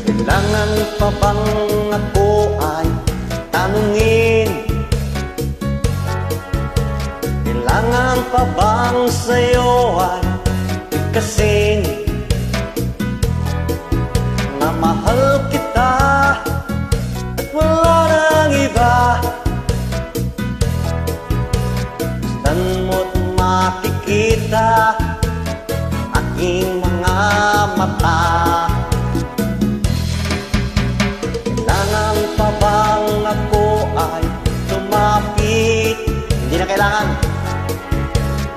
Kailangan pa bang ako ay tanungin? Kailangan pa bang sa'yo ay ikasin na mahal kita at wala nang iba? Saan mo't makikita aking mga mata? Kailangan pa bang ako ay lumapit? Hindi na kailangan.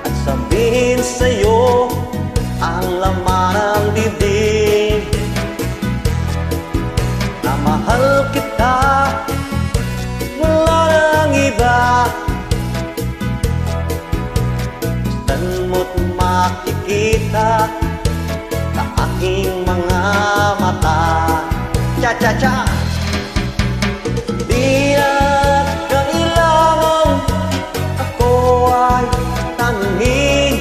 At sabihin sa'yo ang laman ng dibdib na mahal kita, wala nang iba. Saan mo't makikita sa aking mga mata? Cha-cha-cha! Di na kailangan ako ay tanungin.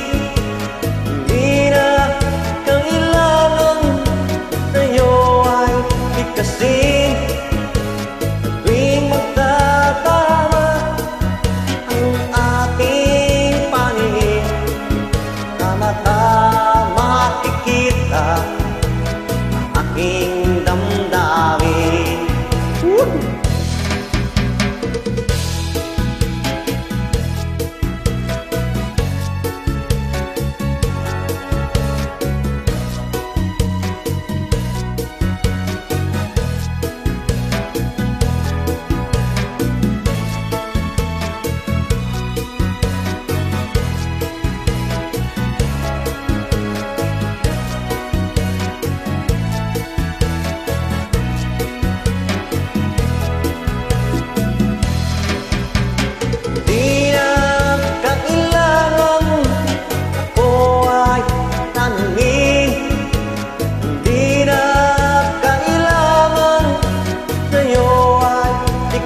Di na kailangan sa'yo ay ikasin. Tuwing magtatama ang ating paningin, sa mata makikita ang aking damdamin.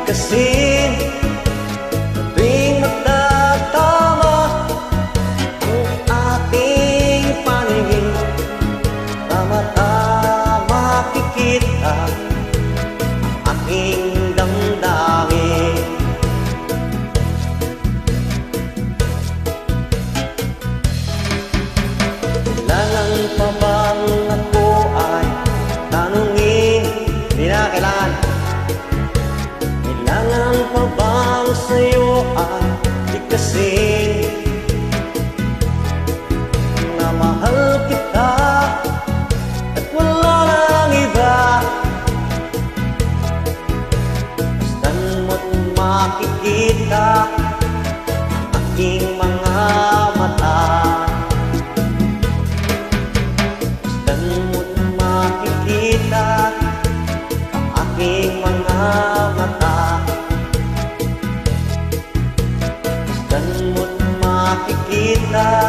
Kasi tuwing magtatama ang ating paningin, sa mata makikita ang aking damdamin. Kailangan pa bang ako ay tanungin? Hindi na kailangan. Kailangan pa bang sa'yo ay ikasin na mahal kita at wala nang iba? Saan mo't makikita ang aking mga mata? Saan mo't makikita ang aking mga mata? Saan mo't makikita